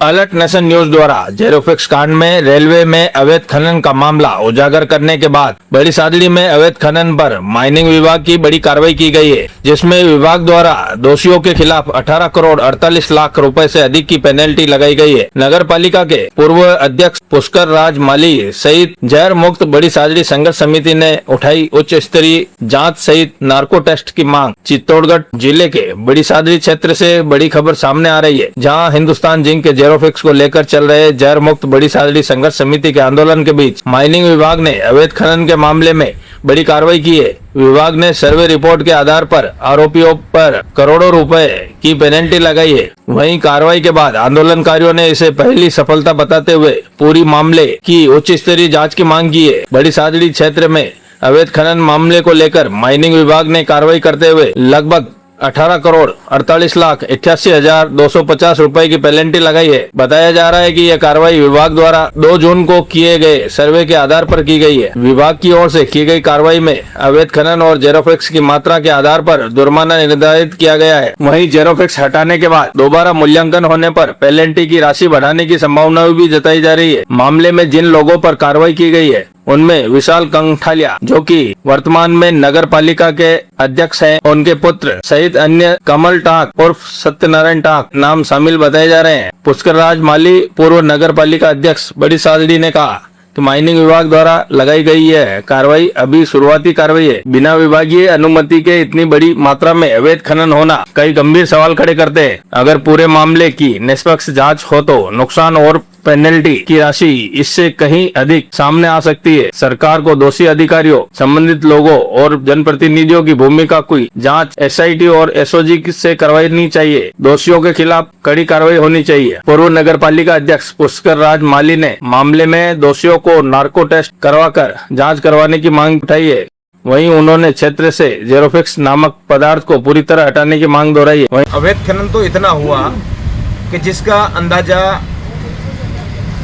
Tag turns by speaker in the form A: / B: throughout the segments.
A: Alert nation news द्वारा जेरोफिक्स कांड में रेलवे में अवैध खनन का मामला उजागर करने के बाद बड़ी सादड़ी में अवैध खनन पर माइनिंग विभाग की बड़ी कार्रवाई की गई है, जिसमें विभाग द्वारा दोषियों के खिलाफ 18 करोड़ 48 लाख रुपए से अधिक की पेनल्टी लगाई गई है। नगर पालिका के पूर्व अध्यक्ष पुष्कर राज माली सहित जहर मुक्त बड़ी सादड़ी संघर्ष समिति ने उठाई उच्च स्तरीय जाँच सहित नार्को टेस्ट की मांग। चित्तौड़गढ़ जिले के बड़ी सादड़ी क्षेत्र से बड़ी खबर सामने आ रही है, जहाँ हिंदुस्तान जिंक के जेरोफिक्स को लेकर चल रहे जहर मुक्त बड़ी सादड़ी संघर्ष समिति के आंदोलन के बीच माइनिंग विभाग ने अवैध खनन के मामले में बड़ी कार्रवाई की है। विभाग ने सर्वे रिपोर्ट के आधार पर आरोपियों पर करोड़ों रुपए की पेनल्टी लगाई है। वहीं कार्रवाई के बाद आंदोलनकारियों ने इसे पहली सफलता बताते हुए पूरी मामले की उच्च स्तरीय जाँच की मांग की है। बड़ी सादड़ी क्षेत्र में अवैध खनन मामले को लेकर माइनिंग विभाग ने कार्रवाई करते हुए लगभग 18 करोड़ 48 लाख 88,250 रुपए की पेनल्टी लगाई है। बताया जा रहा है कि यह कार्रवाई विभाग द्वारा 2 जून को किए गए सर्वे के आधार पर की गई है। विभाग की ओर से की गई कार्रवाई में अवैध खनन और जेरोफिक्स की मात्रा के आधार पर जुर्माना निर्धारित किया गया है। वहीं जेरोफिक्स हटाने के बाद दोबारा मूल्यांकन होने पर पेनल्टी की राशि बढ़ाने की संभावना भी जताई जा रही है। मामले में जिन लोगों पर कार्रवाई की गई है उनमें विशाल कंठालिया, जो कि वर्तमान में नगर पालिका के अध्यक्ष हैं, उनके पुत्र सहित अन्य कमल टाक उर्फ सत्यनारायण टाक नाम शामिल बताए जा रहे हैं। पुष्कर राज माली पूर्व नगर पालिका अध्यक्ष बड़ी सादड़ी ने कहा कि माइनिंग विभाग द्वारा लगाई गई यह कार्रवाई अभी शुरुआती कार्रवाई है। बिना विभागीय अनुमति के इतनी बड़ी मात्रा में अवैध खनन होना कई गंभीर सवाल खड़े करते हैं। अगर पूरे मामले की निष्पक्ष जांच हो तो नुकसान और पेनल्टी की राशि इससे कहीं अधिक सामने आ सकती है। सरकार को दोषी अधिकारियों, संबंधित लोगों और जनप्रतिनिधियों की भूमिका की जांच एसआईटी और एसओजी से करवानी चाहिए। दोषियों के खिलाफ कड़ी कार्रवाई होनी चाहिए। पूर्व नगर पालिका अध्यक्ष पुष्कर राज माली ने मामले में दोषियों को नार्को टेस्ट करवाकर जाँच करवाने की मांग उठाई है। वहीं उन्होंने क्षेत्र से जेरोफिक्स नामक पदार्थ को पूरी तरह हटाने की मांग दोहराई है।
B: अवैध खनन तो इतना हुआ कि जिसका अंदाजा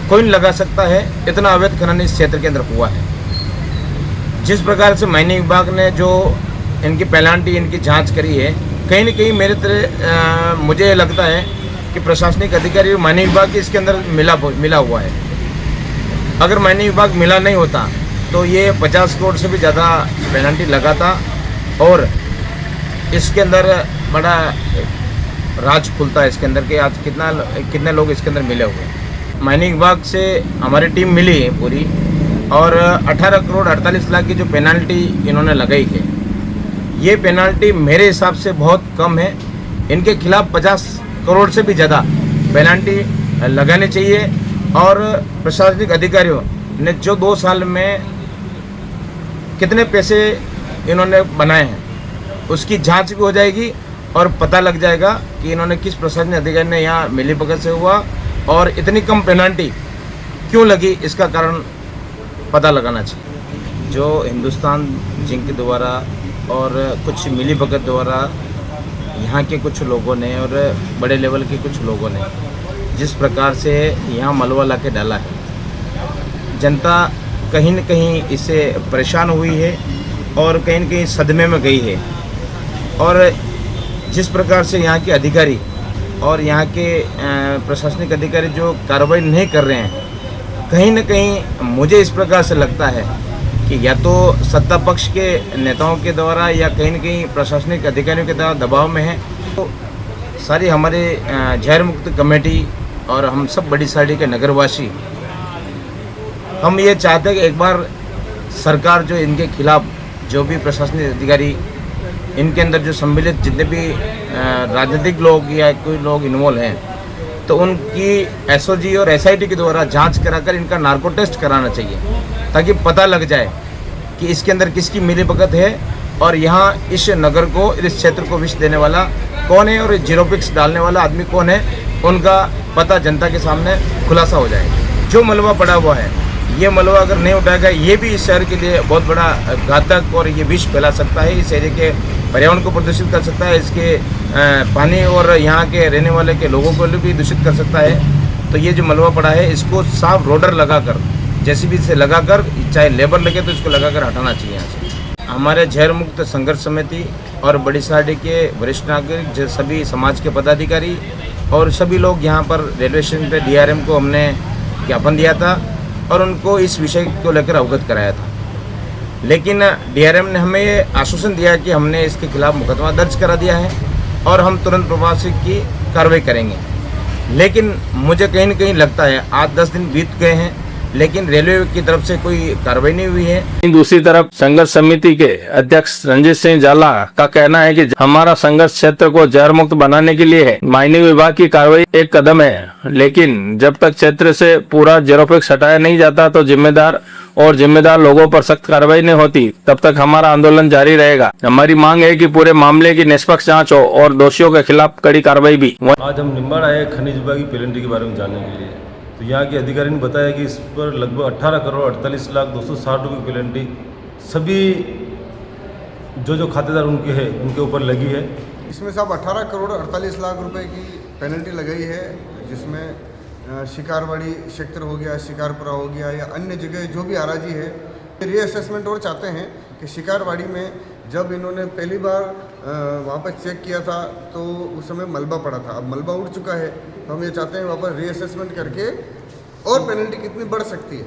B: कोई नहीं लगा सकता है। इतना अवैध खनन इस क्षेत्र के अंदर हुआ है। जिस प्रकार से माइनिंग विभाग ने जो इनकी पेनल्टी, इनकी जांच करी है, कहीं न कहीं मुझे लगता है कि प्रशासनिक अधिकारी माइनिंग विभाग इसके अंदर मिला हुआ है। अगर माइनिंग विभाग मिला नहीं होता तो ये 50 करोड़ से भी ज़्यादा पेनल्टी लगाता और इसके अंदर बड़ा राज खुलता है इसके अंदर कि आज कितने लोग इसके अंदर मिले हुए हैं। माइनिंग विभाग से हमारी टीम मिली है पूरी, और 18 करोड़ 48 लाख की जो पेनल्टी इन्होंने लगाई है, ये पेनल्टी मेरे हिसाब से बहुत कम है। इनके खिलाफ 50 करोड़ से भी ज़्यादा पेनल्टी लगानी चाहिए। और प्रशासनिक अधिकारियों ने जो 2 साल में कितने पैसे इन्होंने बनाए हैं उसकी जांच भी हो जाएगी और पता लग जाएगा कि इन्होंने किस प्रशासनिक अधिकारी ने यहाँ मिलीभगत से हुआ और इतनी कम पेनल्टी क्यों लगी, इसका कारण पता लगाना चाहिए। जो हिंदुस्तान जिंक द्वारा और कुछ मिलीभगत द्वारा यहाँ के कुछ लोगों ने और बड़े लेवल के कुछ लोगों ने जिस प्रकार से यहाँ मलबा ला के डाला है, जनता कहीं न कहीं इससे परेशान हुई है और कहीं न कहीं सदमे में गई है। और जिस प्रकार से यहाँ के अधिकारी और यहाँ के प्रशासनिक अधिकारी जो कार्रवाई नहीं कर रहे हैं, कहीं न कहीं मुझे इस प्रकार से लगता है कि या तो सत्ता पक्ष के नेताओं के द्वारा या कहीं न कहीं प्रशासनिक अधिकारियों के द्वारा दबाव में है। तो सारी हमारे जहर मुक्त कमेटी और हम सब बड़ी साड़ी के नगरवासी, हम ये चाहते हैं कि एक बार सरकार जो इनके खिलाफ जो भी प्रशासनिक अधिकारी, इनके अंदर जो सम्मिलित जितने भी राजनीतिक लोग या कोई लोग इन्वॉल्व हैं, तो उनकी एसओजी और एसआईटी के द्वारा जांच कराकर इनका नार्को टेस्ट कराना चाहिए, ताकि पता लग जाए कि इसके अंदर किसकी मिलीभगत है और यहाँ इस नगर को, इस क्षेत्र को विष देने वाला कौन है और जेरोफिक्स डालने वाला आदमी कौन है, उनका पता जनता के सामने खुलासा हो जाएगा। जो मलबा पड़ा हुआ है, ये मलबा अगर नहीं उठाएगा, ये भी इस शहर के लिए बहुत बड़ा घातक और ये विष फैला सकता है। इस एरिया के पर्यावरण को प्रदूषित कर सकता है, इसके पानी और यहाँ के रहने वाले के लोगों को भी दूषित कर सकता है। तो ये जो मलबा पड़ा है, इसको साफ रोडर लगाकर, जेसीबी से लगाकर, चाहे लेबर लगे तो इसको लगाकर हटाना चाहिए यहाँ से। हमारे जहर मुक्त संघर्ष समिति और बड़ी साड़ी के वरिष्ठ नागरिक, सभी समाज के पदाधिकारी और सभी लोग यहाँ पर रेलवे स्टेशन पे डीआरएम को हमने ज्ञापन दिया था और उनको इस विषय को लेकर अवगत कराया था। लेकिन डीआरएम ने हमें ये आश्वासन दिया कि हमने इसके खिलाफ मुकदमा दर्ज करा दिया है और हम तुरंत प्रभाव से की कार्रवाई करेंगे। लेकिन मुझे कहीं न कहीं लगता है 8-10 दिन बीत गए हैं लेकिन रेलवे की तरफ से कोई कार्रवाई नहीं हुई है।
A: दूसरी तरफ संघर्ष समिति के अध्यक्ष रंजीत सिंह जाला का कहना है कि हमारा संघर्ष क्षेत्र को जहर मुक्त बनाने के लिए माइनिंग विभाग की कार्रवाई एक कदम है, लेकिन जब तक क्षेत्र से पूरा जेरोफिक्स हटाया नहीं जाता तो जिम्मेदार लोगों पर सख्त कार्रवाई नहीं होती, तब तक हमारा आंदोलन जारी रहेगा। हमारी मांग है कि पूरे मामले की निष्पक्ष जांच हो और दोषियों के खिलाफ कड़ी कार्रवाई भी।
C: आज हम निम्बाड़ आए खनिज विभाग की पेनल्टी के बारे में जानने के लिए। तो यहाँ के अधिकारी ने बताया कि इस पर लगभग 18 करोड़ 48,260 रुपये की पेनल्टी सभी जो खातेदार उनके हैं उनके ऊपर लगी है।
D: इसमें सब 18 करोड़ 48 लाख रुपए की पेनल्टी लगाई है, जिसमें शिकारवाड़ी क्षेत्र हो गया, शिकारपुरा हो गया या अन्य जगह जो भी हराजी है रीअसेसमेंट और चाहते हैं कि शिकारवाड़ी में जब इन्होंने पहली बार वहाँ पर चेक किया था तो उस समय मलबा पड़ा था, अब मलबा उड़ चुका है, तो हम ये चाहते हैं वहाँ पर रीअसेसमेंट करके और पेनल्टी कितनी बढ़ सकती है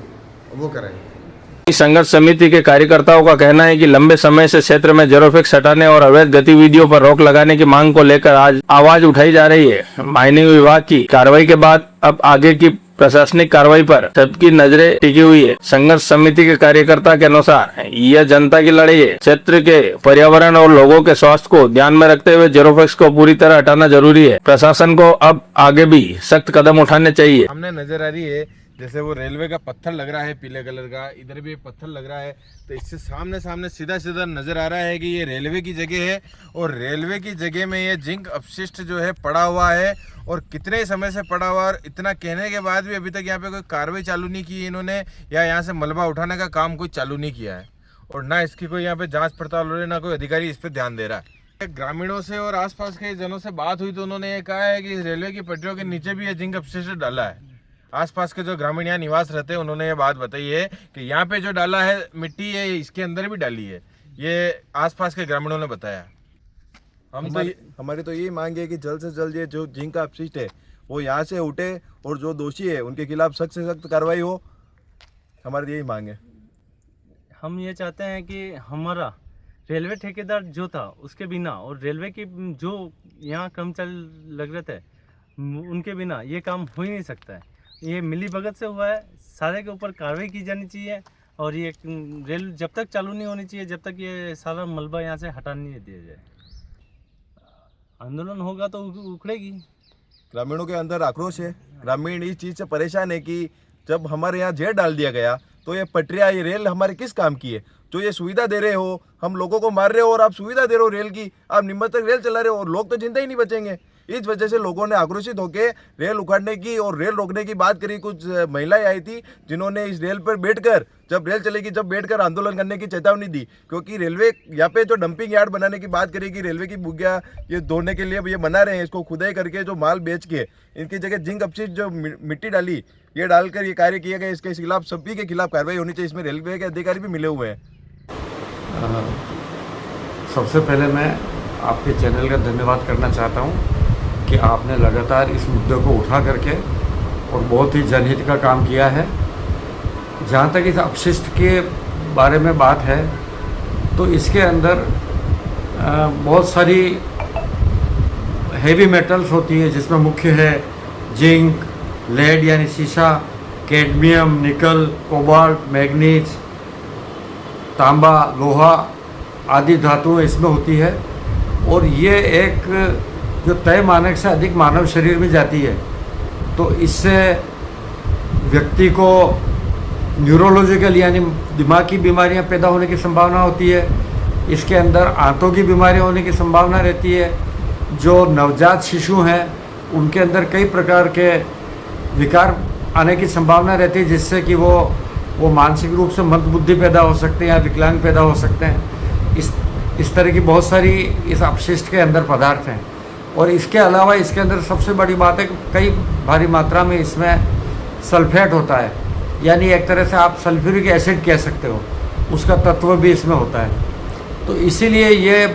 D: वो करेंगे।
A: संघर्ष समिति के कार्यकर्ताओं का कहना है कि लंबे समय से क्षेत्र में जेरोफिक्स हटाने और अवैध गतिविधियों पर रोक लगाने की मांग को लेकर आज आवाज उठाई जा रही है। माइनिंग विभाग की कार्रवाई के बाद अब आगे की प्रशासनिक कार्रवाई पर सबकी नजरें टिकी हुई है। संघर्ष समिति के कार्यकर्ता के अनुसार यह जनता की लड़ाई है। क्षेत्र के पर्यावरण और लोगों के स्वास्थ्य को ध्यान में रखते हुए जेरोफिक्स को पूरी तरह हटाना जरूरी है। प्रशासन को अब आगे भी सख्त कदम उठाने चाहिए।
B: सामने नजर आ रही है जैसे वो रेलवे का पत्थर लग रहा है पीले कलर का, इधर भी एक पत्थर लग रहा है, तो इससे सामने सीधा नजर आ रहा है कि ये रेलवे की जगह है और रेलवे की जगह में ये जिंक अपशिष्ट जो है पड़ा हुआ है और कितने समय से पड़ा हुआ। और इतना कहने के बाद भी अभी तक यहाँ पे कोई कार्रवाई चालू नहीं की इन्होंने, या यहाँ से मलबा उठाने का काम कोई चालू नहीं किया है और ना इसकी कोई यहाँ पे जाँच पड़ताल हो रही है, ना कोई अधिकारी इस पर ध्यान दे रहा है। ग्रामीणों से और आसपास के जनों से बात हुई तो उन्होंने ये कहा है कि रेलवे की पटरियों के नीचे भी ये जिंक अपशिष्ट डाला है। आसपास के जो ग्रामीण यहाँ निवास रहते हैं उन्होंने ये बात बताई है कि यहाँ पे जो डाला है मिट्टी है इसके अंदर भी डाली है, ये आसपास के ग्रामीणों ने बताया।
C: हमारी तो यही मांग है कि जल्द से जल्द ये जो जिंक का अपशिष्ट है वो यहाँ से उठे और जो दोषी है उनके खिलाफ सख्त से सख्त कार्रवाई हो। हमारी यही मांग है।
E: हम ये चाहते हैं कि हमारा रेलवे ठेकेदार जो था उसके बिना और रेलवे की जो यहाँ कर्मचारी लग रहे थे उनके बिना ये काम हो ही नहीं सकता है। ये मिली भगत से हुआ है, सारे के ऊपर कार्रवाई की जानी चाहिए और ये रेल जब तक चालू नहीं होनी चाहिए जब तक ये सारा मलबा यहाँ से हटा नहीं दिया जाए। आंदोलन होगा तो उखड़ेगी।
C: ग्रामीणों के अंदर आक्रोश है। ग्रामीण इस चीज़ से परेशान है कि जब हमारे यहाँ जेल डाल दिया गया तो ये पटरियाँ ये रेल हमारे किस काम की है? जो ये सुविधा दे रहे हो, हम लोगों को मार रहे हो और आप सुविधा दे रहे हो रेल की, आप निम्बा तक रेल चला रहे हो और लोग तो जिंदा ही नहीं बचेंगे। इस वजह से लोगों ने आक्रोशित होकर रेल उखाड़ने की और रेल रोकने की बात करी। कुछ महिलाएं आई थी जिन्होंने इस रेल पर बैठकर जब रेल चलेगी जब बैठकर आंदोलन करने की चेतावनी दी, क्योंकि रेलवे यहाँ पे जो डंपिंग यार्ड बनाने की बात करी कि रेलवे की बुग्या ये धोने के लिए ये बना रहे हैं, इसको खुदाई करके जो माल बेच के इनकी जगह जिंक अपशिष्ट जो मिट्टी डाली ये डालकर ये कार्य किया गया। इसके खिलाफ सभी के खिलाफ कार्रवाई होनी चाहिए। इसमें रेलवे के अधिकारी भी मिले हुए हैं।
F: सबसे पहले मैं आपके चैनल का धन्यवाद करना चाहता हूं कि आपने लगातार इस मुद्दे को उठा करके और बहुत ही जनहित का काम किया है। जहाँ तक इस अपशिष्ट के बारे में बात है तो इसके अंदर बहुत सारी हेवी मेटल्स होती है जिसमें मुख्य है जिंक, लेड यानी शीशा, कैडमियम, निकल, कोबाल्ट, मैग्नीज, तांबा, लोहा आदि धातुएं इसमें होती है और ये एक जो तय मानक से अधिक मानव शरीर में जाती है तो इससे व्यक्ति को न्यूरोलॉजिकल यानी दिमाग की बीमारियां पैदा होने की संभावना होती है। इसके अंदर आंतों की बीमारियां होने की संभावना रहती है। जो नवजात शिशु हैं उनके अंदर कई प्रकार के विकार आने की संभावना रहती है जिससे कि वो मानसिक रूप से मंदबुद्धि पैदा हो सकते हैं या विकलांग पैदा हो सकते हैं। इस तरह की बहुत सारी इस अपशिष्ट के अंदर पदार्थ हैं और इसके अलावा इसके अंदर सबसे बड़ी बात है कि कई भारी मात्रा में इसमें सल्फेट होता है, यानी एक तरह से आप सल्फ्यूरिक एसिड कह सकते हो, उसका तत्व भी इसमें होता है। तो इसीलिए ये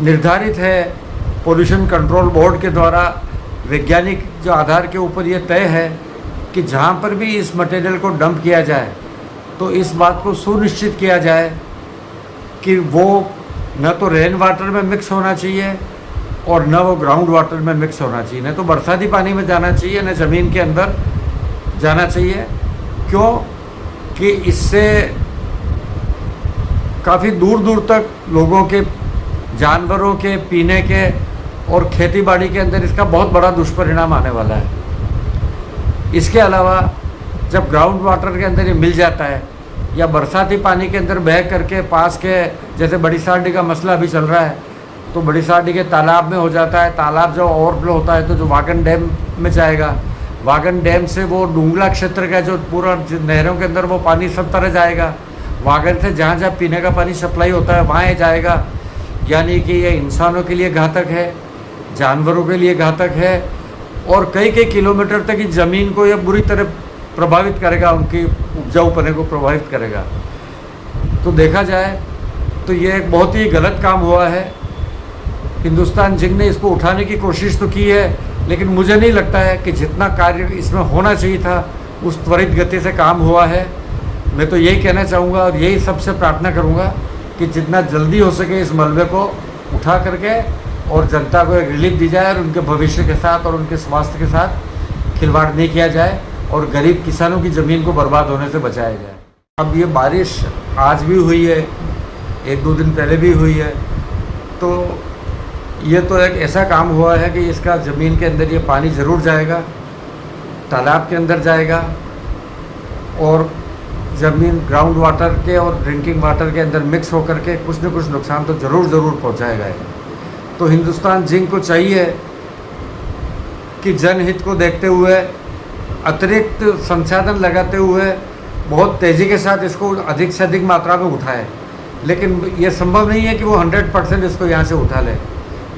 F: निर्धारित है पोल्यूशन कंट्रोल बोर्ड के द्वारा वैज्ञानिक जो आधार के ऊपर ये तय है कि जहाँ पर भी इस मटेरियल को डंप किया जाए तो इस बात को सुनिश्चित किया जाए कि वो न तो रेन वाटर में मिक्स होना चाहिए और न वो ग्राउंड वाटर में मिक्स होना चाहिए, न तो बरसाती पानी में जाना चाहिए, न ज़मीन के अंदर जाना चाहिए। क्यों कि इससे काफ़ी दूर दूर तक लोगों के, जानवरों के पीने के और खेती बाड़ी के अंदर इसका बहुत बड़ा दुष्परिणाम आने वाला है। इसके अलावा जब ग्राउंड वाटर के अंदर ये मिल जाता है या बरसाती पानी के अंदर बह करके पास के, जैसे बड़ी सारडी का मसला अभी चल रहा है, तो बड़ी सारडी के तालाब में हो जाता है। तालाब जब ओवरफ्लो होता है तो जो वागन डैम में जाएगा, वागन डैम से वो डूंगला क्षेत्र का जो पूरा नहरों के अंदर वो पानी सब तरह जाएगा। वागन से जहाँ जहाँ पीने का पानी सप्लाई होता है वहाँ ये जाएगा। यानी कि ये इंसानों के लिए घातक है, जानवरों के लिए घातक है और कई कई किलोमीटर तक की ज़मीन को ये बुरी तरह प्रभावित करेगा, उनकी उपजाऊपने को प्रभावित करेगा। तो देखा जाए तो ये एक बहुत ही गलत काम हुआ है। हिंदुस्तान जिंक ने इसको उठाने की कोशिश तो की है, लेकिन मुझे नहीं लगता है कि जितना कार्य इसमें होना चाहिए था उस त्वरित गति से काम हुआ है। मैं तो यही कहना चाहूँगा और यही सबसे प्रार्थना करूँगा कि जितना जल्दी हो सके इस मलबे को उठा करके और जनता को एक रिलीफ दी जाए और उनके भविष्य के साथ और उनके स्वास्थ्य के साथ खिलवाड़ नहीं किया जाए और गरीब किसानों की ज़मीन को बर्बाद होने से बचाया जाए। अब ये बारिश आज भी हुई है, एक दो दिन पहले भी हुई है, तो ये तो एक ऐसा काम हुआ है कि इसका ज़मीन के अंदर ये पानी ज़रूर जाएगा, तालाब के अंदर जाएगा और ज़मीन ग्राउंड वाटर के और ड्रिंकिंग वाटर के अंदर मिक्स होकर के कुछ न कुछ नुकसान तो ज़रूर पहुंचाएगा। तो हिंदुस्तान जिंक को चाहिए कि जनहित को देखते हुए अतिरिक्त संसाधन लगाते हुए बहुत तेज़ी के साथ इसको अधिक से अधिक मात्रा में उठाए, लेकिन ये संभव नहीं है कि वो 100% इसको यहाँ से उठा ले।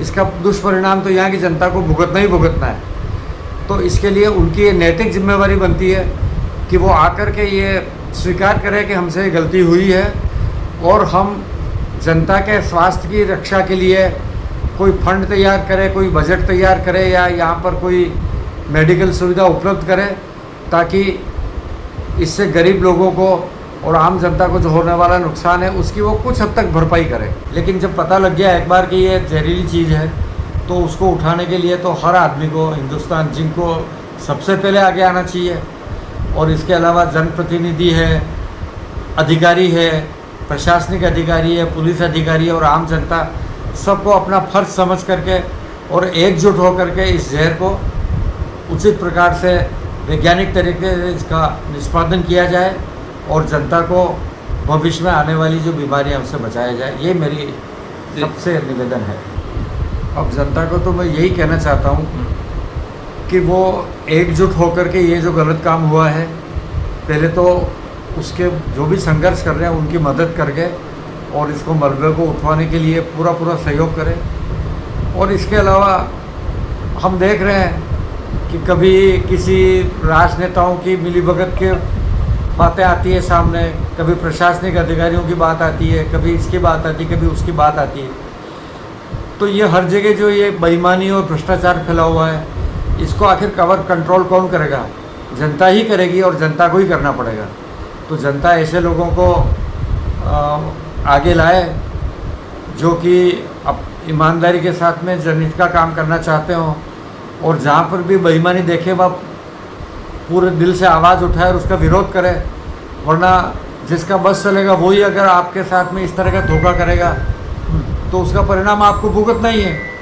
F: इसका दुष्परिणाम तो यहाँ की जनता को भुगतना ही भुगतना है। तो इसके लिए उनकी ये नैतिक जिम्मेवारी बनती है कि वो आकर के ये स्वीकार करें कि हमसे ये गलती हुई है और हम जनता के स्वास्थ्य की रक्षा के लिए कोई फंड तैयार करे, कोई बजट तैयार करे या यहाँ पर कोई मेडिकल सुविधा उपलब्ध करे, ताकि इससे गरीब लोगों को और आम जनता को जो होने वाला नुकसान है उसकी वो कुछ हद तक भरपाई करे। लेकिन जब पता लग गया एक बार कि ये जहरीली चीज़ है तो उसको उठाने के लिए तो हर आदमी को, हिंदुस्तान जिंक को सबसे पहले आगे आना चाहिए। और इसके अलावा जनप्रतिनिधि है, अधिकारी है, प्रशासनिक अधिकारी है, पुलिस अधिकारी है और आम जनता सबको अपना फर्ज समझ करके और एकजुट होकर के इस जहर को उचित प्रकार से वैज्ञानिक तरीके से इसका निष्पादन किया जाए और जनता को भविष्य में आने वाली जो बीमारियां उससे बचाया जाए। ये मेरी सबसे निवेदन है। अब जनता को तो मैं यही कहना चाहता हूँ कि वो एकजुट होकर के ये जो गलत काम हुआ है, पहले तो उसके जो भी संघर्ष कर रहे हैं उनकी मदद करके और इसको मलबे को उठवाने के लिए पूरा सहयोग करें। और इसके अलावा हम देख रहे हैं कि कभी किसी राजनेताओं की मिलीभगत के बातें आती है सामने, कभी प्रशासनिक अधिकारियों की बात आती है, कभी इसकी बात आती है, कभी उसकी बात आती है। तो ये हर जगह जो ये बेईमानी और भ्रष्टाचार फैला हुआ है, इसको आखिर कवर कंट्रोल कौन करेगा? जनता ही करेगी और जनता को ही करना पड़ेगा। तो जनता ऐसे लोगों को आगे लाए जो कि अब ईमानदारी के साथ में जनहित का काम करना चाहते हों और जहाँ पर भी बेईमानी देखे वह पूरे दिल से आवाज़ उठाए और उसका विरोध करे। वरना जिसका बस चलेगा वही अगर आपके साथ में इस तरह का धोखा करेगा तो उसका परिणाम आपको भुगतना ही है।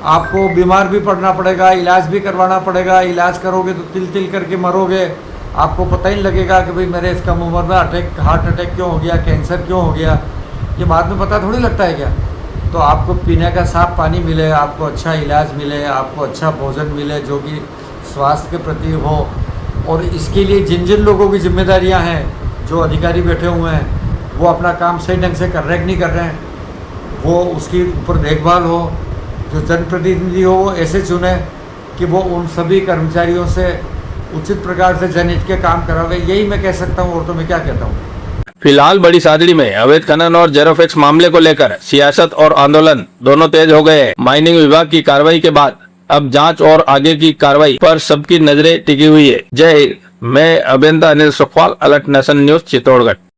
F: आपको बीमार भी पड़ना पड़ेगा, इलाज भी करवाना पड़ेगा। इलाज करोगे तो तिल तिल करके मरोगे, आपको पता ही लगेगा कि भाई मेरे इस कम उम्र में हार्ट अटैक क्यों हो गया, कैंसर क्यों हो गया, ये बाद में पता थोड़ी लगता है क्या। तो आपको पीने का साफ पानी मिले, आपको अच्छा इलाज मिले, आपको अच्छा भोजन मिले जो कि स्वास्थ्य के प्रति हो। और इसके लिए जिन जिन लोगों की जिम्मेदारियां हैं, जो अधिकारी बैठे हुए हैं, वो अपना काम सही ढंग से कर रहे हैं कि नहीं कर रहे हैं, वो उसकी ऊपर देखभाल हो। जो जनप्रतिनिधि हो वो ऐसे चुने कि वो उन सभी कर्मचारियों से उचित प्रकार से जनहित के काम करावे। यही मैं कह सकता हूँ, और तो मैं क्या कहता हूँ।
A: फिलहाल बड़ी सादड़ी में अवैध खनन और जेरोफैक्स मामले को लेकर सियासत और आंदोलन दोनों तेज हो गए। माइनिंग विभाग की कार्रवाई के बाद अब जांच और आगे की कार्रवाई पर सबकी नजरें टिकी हुई है। जय हिंद। मैं अभियंता Anil Sukhwal, alert nation news Chittorgarh.